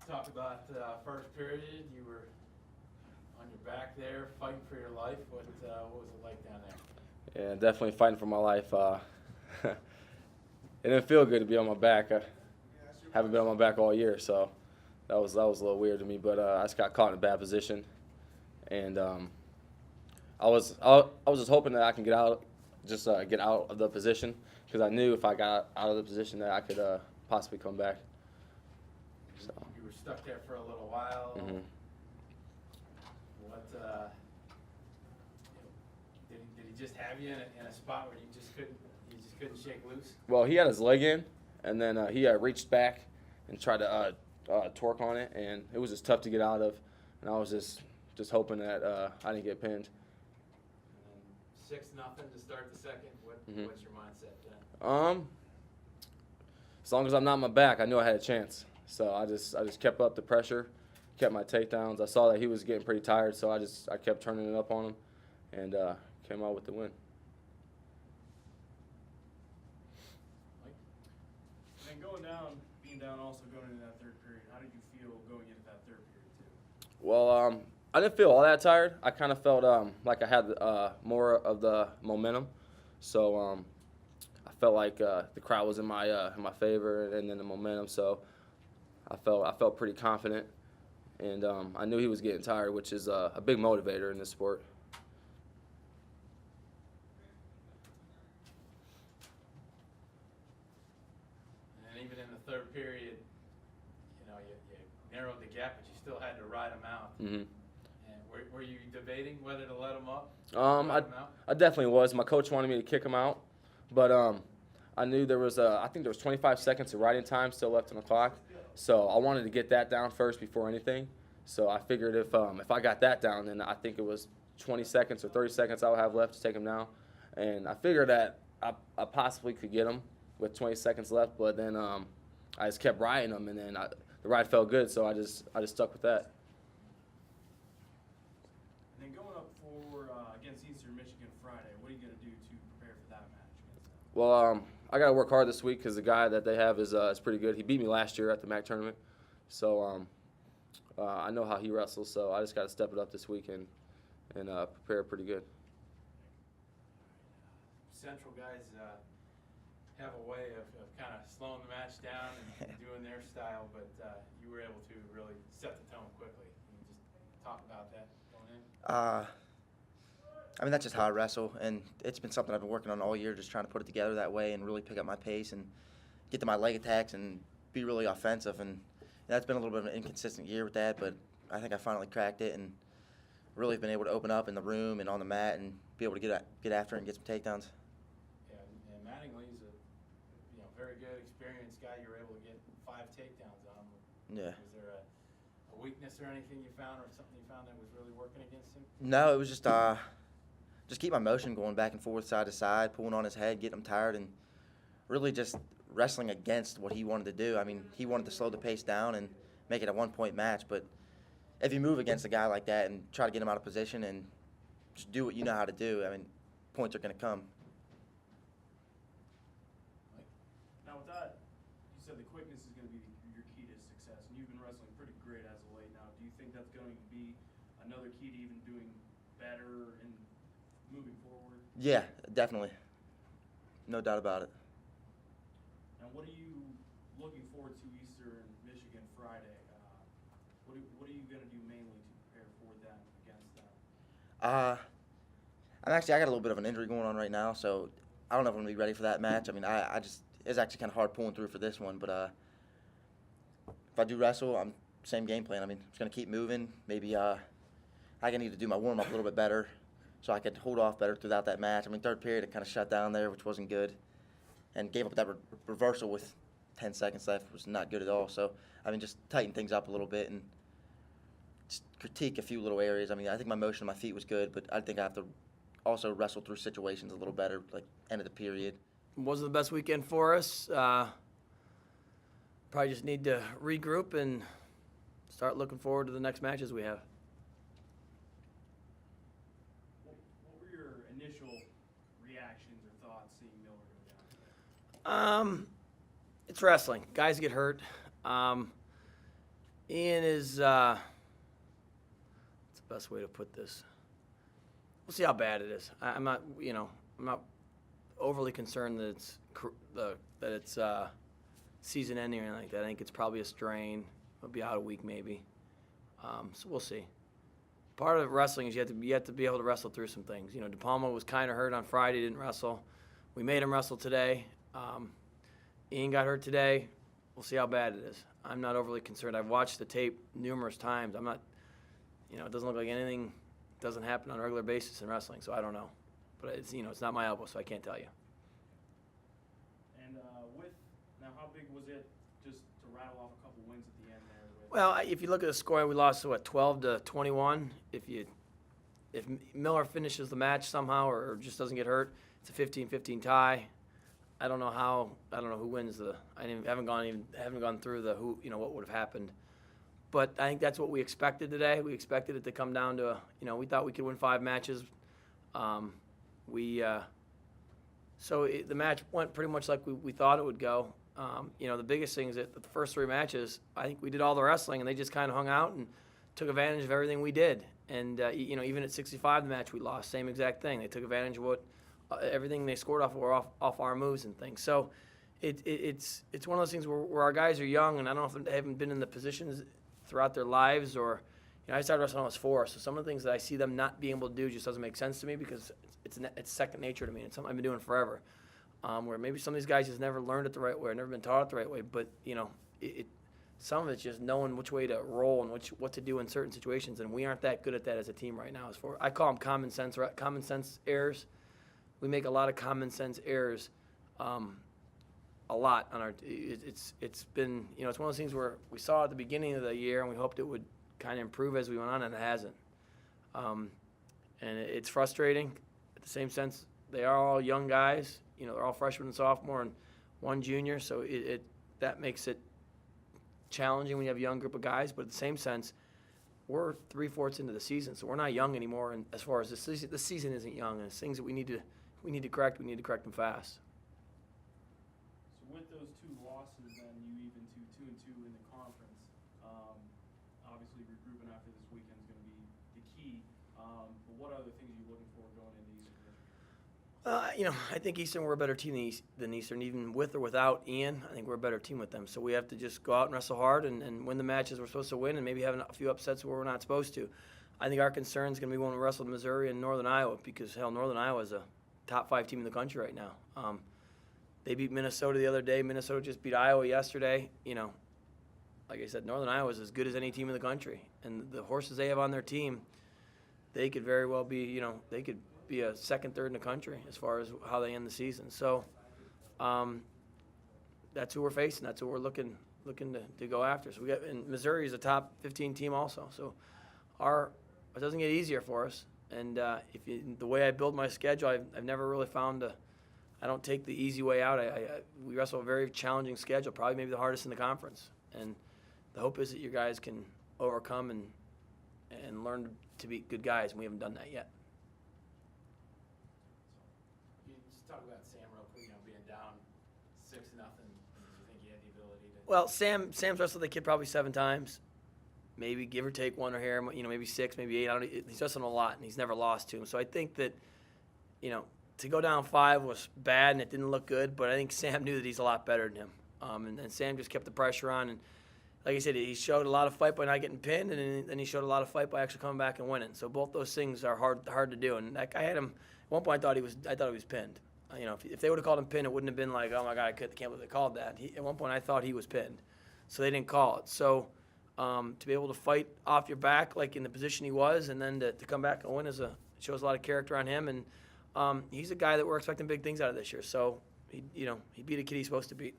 talk about first period. You were on your back there, fighting for your life. What was it like down there? Yeah, definitely fighting for my life. It didn't feel good to be on my back. I haven't been on my back all year, so that was a little weird to me. But I just got caught in a bad position, and I was just hoping that I can get out of the position, because I knew if I got out of the position that I could possibly come back. So. You were stuck there for a little while. Mm-hmm. What did he just have you in a spot where you just couldn't shake loose? Well, he had his leg in, and then he reached back and tried to torque on it, and it was just tough to get out of. And I was just hoping that I didn't get pinned. And then 6-0 to start the second. What's your mindset then? As long as I'm not on my back, I knew I had a chance. So I just kept up the pressure, kept my takedowns. I saw that he was getting pretty tired, so I kept turning it up on him, and came out with the win. And being down, also going into that third period, how did you feel going into that third period too? Well, I didn't feel all that tired. I kind of felt like I had more of the momentum, so I felt like the crowd was in my favor, and then the momentum. So I felt pretty confident, and I knew he was getting tired, which is a big motivator in this sport. And even in the third period, you narrowed the gap, but you still had to ride him out. Mm-hmm. And were you debating whether to let him up? I definitely was. My coach wanted me to kick him out, but I knew there was I think there was 25 seconds of riding time still left on the clock, so I wanted to get that down first before anything. So I figured if I got that down, then I think it was 20 seconds or 30 seconds I would have left to take him down, and I figured that I possibly could get him with 20 seconds left, but then I just kept riding him, and then the ride felt good, so I just stuck with that. And then going up for against Eastern Michigan Friday, what are you going to do to prepare for that match against them? Well, I got to work hard this week because the guy that they have is pretty good. He beat me last year at the MAC tournament, so I know how he wrestles. So I just got to step it up this week and prepare pretty good. Central guys have a way of kind of slowing the match down and doing their style, but you were able to really set the tone quickly. Can you just talk about that going in? I mean, that's just how I wrestle, and it's been something I've been working on all year, just trying to put it together that way and really pick up my pace and get to my leg attacks and be really offensive. And that's been a little bit of an inconsistent year with that, but I think I finally cracked it and really been able to open up in the room and on the mat and be able to get after it and get some takedowns. Yeah, and Mattingly's a very good, experienced guy. You were able to get 5 takedowns on him. Yeah. Was there a weakness or anything you found, or something you found that was really working against him? No, it was just keep my motion going back and forth, side to side, pulling on his head, getting him tired, and really just wrestling against what he wanted to do. I mean, he wanted to slow the pace down and make it a one-point match, but if you move against a guy like that and try to get him out of position and just do what you know how to do, I mean, points are going to come. Now with that, you said the quickness is going to be your key to success, and you've been wrestling pretty great as of late now. Do you think that's going to be another key to even doing better and moving forward? Yeah, definitely. No doubt about it. And what are you looking forward to Eastern Michigan Friday? What are you going to do mainly to prepare for them against them? I got a little bit of an injury going on right now, so I don't know if I'm going to be ready for that match. I mean, it's actually kind of hard pulling through for this one, but if I do wrestle, same game plan. I mean, I'm just going to keep moving. Maybe I need to do my warm-up a little bit better so I could hold off better throughout that match. I mean, third period, it kind of shut down there, which wasn't good, and gave up that reversal with 10 seconds left was not good at all. So, I mean, just tighten things up a little bit and just critique a few little areas. I mean, I think my motion on my feet was good, but I think I have to also wrestle through situations a little better, like end of the period. Wasn't the best weekend for us. Probably just need to regroup and start looking forward to the next matches we have. What were your initial reactions or thoughts seeing Miller go down today? It's wrestling. Guys get hurt. Ian is, what's the best way to put this? We'll see how bad it is. I'm not overly concerned that it's season ending or anything like that. I think it's probably a strain. He'll be out a week maybe. So we'll see. Part of wrestling is you have to be able to wrestle through some things. De Palma was kind of hurt on Friday, didn't wrestle. We made him wrestle today. Ian got hurt today. We'll see how bad it is. I'm not overly concerned. I've watched the tape numerous times. I'm not, it doesn't look like anything doesn't happen on a regular basis in wrestling, so I don't know. But it's, it's not my elbow, so I can't tell you. And now how big was it just to rattle off a couple wins at the end there? Well, if you look at the score, we lost 12-21. If Miller finishes the match somehow or just doesn't get hurt, it's a 15-15 tie. I don't know who wins haven't gone through what would have happened. But I think that's what we expected today. We expected it to come down to we thought we could win 5 matches. The match went pretty much like we thought it would go. The biggest thing is that the first 3 matches, I think we did all the wrestling, and they just kind of hung out and took advantage of everything we did. And even at 65, the match we lost, same exact thing. They took advantage of what everything they scored off were off our moves and things. So it's one of those things where our guys are young, and I don't know if they haven't been in the positions throughout their lives, or I started wrestling when I was 4, so some of the things that I see them not being able to do just doesn't make sense to me because it's second nature to me. It's something I've been doing forever. Where maybe some of these guys just never learned it the right way or never been taught it the right way, but some of it's just knowing which way to roll and what to do in certain situations, and we aren't that good at that as a team right now. I call them common sense errors. We make a lot of common sense errors, a lot on our. It's been it's one of those things where we saw at the beginning of the year and we hoped it would kind of improve as we went on, and it hasn't. And it's frustrating. At the same sense, they are all young guys. They're all freshmen and sophomore and one junior, so that makes it challenging when you have a young group of guys. But at the same sense, we're 3/4 into the season, so we're not young anymore. And as far as the season isn't young, and it's things that we need to correct. We need to correct them fast. So with those 2 losses, then you even to 2-2 in the conference. Obviously, regrouping after this weekend is going to be the key. But what other things are you looking for going into Eastern Michigan? I think Eastern, we're a better team than Eastern, even with or without Ian. I think we're a better team with them. So we have to just go out and wrestle hard and win the matches we're supposed to win, and maybe have a few upsets where we're not supposed to. I think our concern is going to be when we wrestle Missouri and Northern Iowa, because Northern Iowa is a top 5 team in the country right now. They beat Minnesota the other day. Minnesota just beat Iowa yesterday. Like I said, Northern Iowa is as good as any team in the country, and the horses they have on their team, they could very well be, they could be a 2nd, 3rd in the country as far as how they end the season. So that's who we're facing. That's who we're looking to go after. So and Missouri is a top 15 team also. So it doesn't get easier for us. And the way I build my schedule, I've never really found I don't take the easy way out. We wrestle a very challenging schedule, probably maybe the hardest in the conference. And the hope is that you guys can overcome and learn to be good guys, and we haven't done that yet. You just talk about Sam real quick, being down 6-0. Do you think he had the ability to? Well, Sam's wrestled the kid probably 7 times. Maybe give or take 1 or here, maybe 6, maybe 8. He's wrestled a lot, and he's never lost to him. So I think that, to go down 5 was bad, and it didn't look good. But I think Sam knew that he's a lot better than him, and Sam just kept the pressure on. And like I said, he showed a lot of fight by not getting pinned, and then he showed a lot of fight by actually coming back and winning. So both those things are hard to do. And I had him at one point. I thought he was pinned. If they would have called him pinned, it wouldn't have been like, oh my God, I can't believe they called that. At one point, I thought he was pinned, so they didn't call it. So. To be able to fight off your back like in the position he was, and then to come back and win shows a lot of character on him. And he's a guy that we're expecting big things out of this year. So he beat a kid he's supposed to beat.